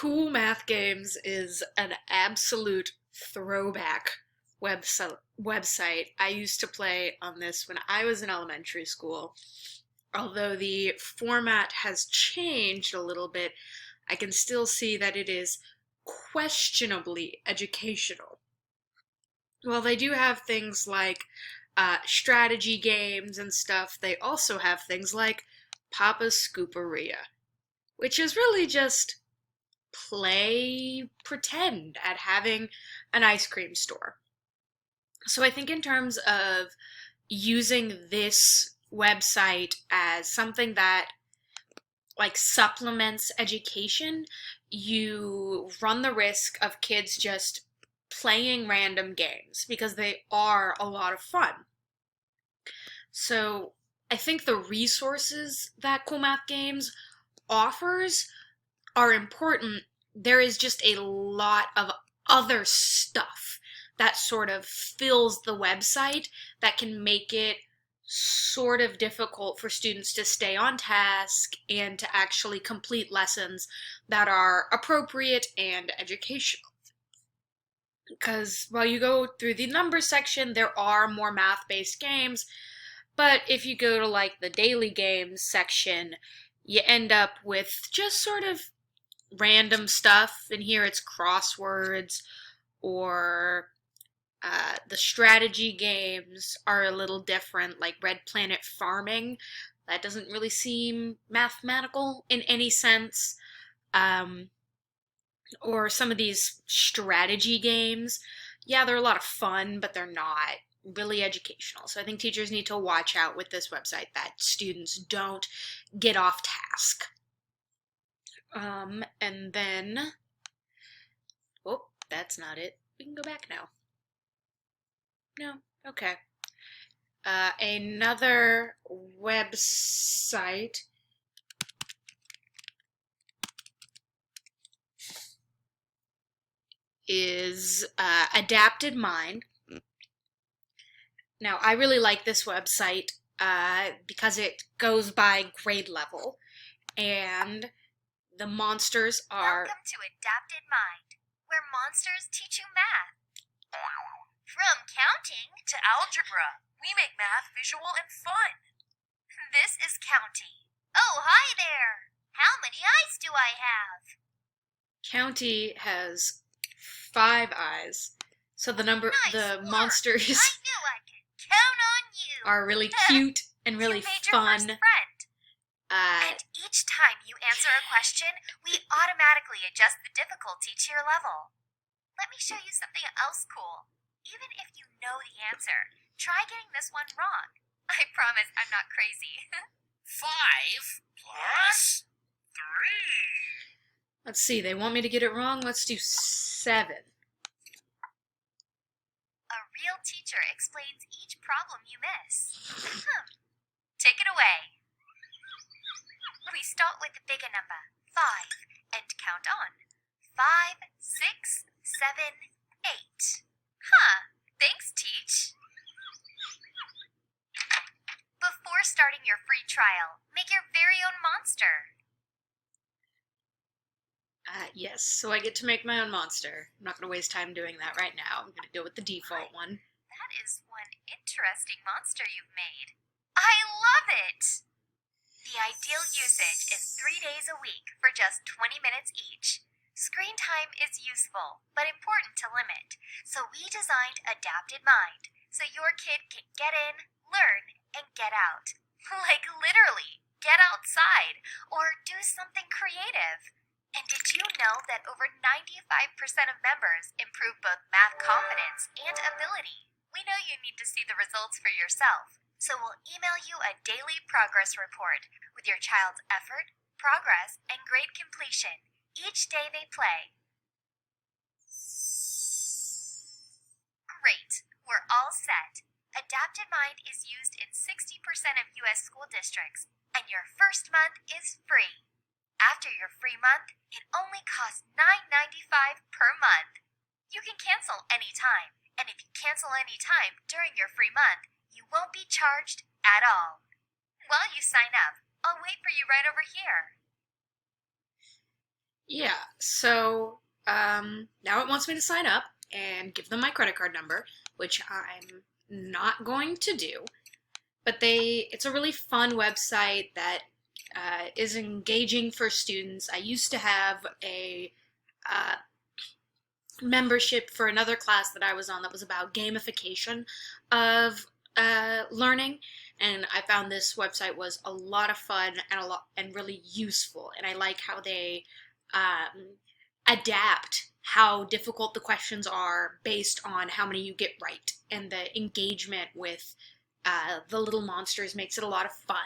Cool Math Games is an absolute throwback website. I used to play on this when I was in elementary school. Although the format has changed a little bit, I can still see that it is questionably educational. Well, they do have things like strategy games and stuff. They also have things like Papa's Scooperia, which is really just pretend at having an ice cream store. So I think in terms of using this website as something that like supplements education, you run the risk of kids just playing random games because they are a lot of fun. So I think the resources that Cool Math Games offers are important. There is just a lot of other stuff that sort of fills the website that can make it sort of difficult for students to stay on task and to actually complete lessons that are appropriate and educational. Because while you go through the numbers section, there are more math-based games, but if you go to like the daily games section, you end up with just sort of random stuff. And here it's crosswords, or the strategy games are a little different, like Red Planet Farming. That doesn't really seem mathematical in any sense. Or some of these strategy games. Yeah, they're a lot of fun, but they're not really educational. So I think teachers need to watch out with this website that students don't get off task. And then, oh, that's not it. We can go back now. No, okay. Another website is Adapted Mind. Now, I really like this website because it goes by grade level, and the monsters are... Welcome to Adapted Mind, where monsters teach you math. From counting to algebra, we make math visual and fun. This is County. Oh, hi there! How many eyes do I have? County has 5 eyes, so the monsters I knew I could count on you. are really cute and really you made fun. Your first friend. And each time you answer a question, we automatically adjust the difficulty to your level. Let me show you something else cool. Even if you know the answer, try getting this one wrong. I promise I'm not crazy. 5 plus 3. Let's see, they want me to get it wrong. Let's do 7. A real teacher explains each problem you miss. Take it away. We start with the bigger number, 5, and count on. 5, 6, 7, 8. Thanks, Teach. Before starting your free trial, make your very own monster. Yes, so I get to make my own monster. I'm not going to waste time doing that right now. I'm going to go with the default one. That is one interesting monster you've made. I love it! The ideal usage is 3 days a week for just 20 minutes each. Screen time is useful, but important to limit, so we designed Adapted Mind, so your kid can get in, learn, and get out. Like literally, get outside, or do something creative. And did you know that over 95% of members improve both math confidence and ability? We know you need to see the results for yourself, so we'll email you a daily progress report with your child's effort, progress, and grade completion each day they play. Great, we're all set. Adapted Mind is used in 60% of U.S. school districts, and your first month is free. After your free month, it only costs $9.95 per month. You can cancel anytime, and if you cancel anytime during your free month, you won't be charged at all. While you sign up, I'll wait for you right over here. Yeah, so now it wants me to sign up and give them my credit card number, which I'm not going to do. But it's a really fun website that is engaging for students. I used to have a uh, membership for another class that I was on that was about gamification of learning, and I found this website was a lot of fun and really useful. And I like how they adapt how difficult the questions are based on how many you get right, and the engagement with the little monsters makes it a lot of fun.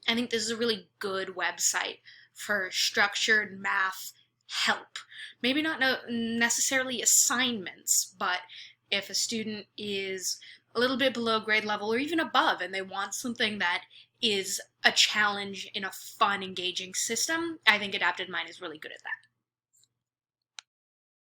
I think this is a really good website for structured math help. Maybe not necessarily assignments, but if a student is a little bit below grade level or even above and they want something that is a challenge in a fun, engaging system, I think Adapted Mind is really good at that.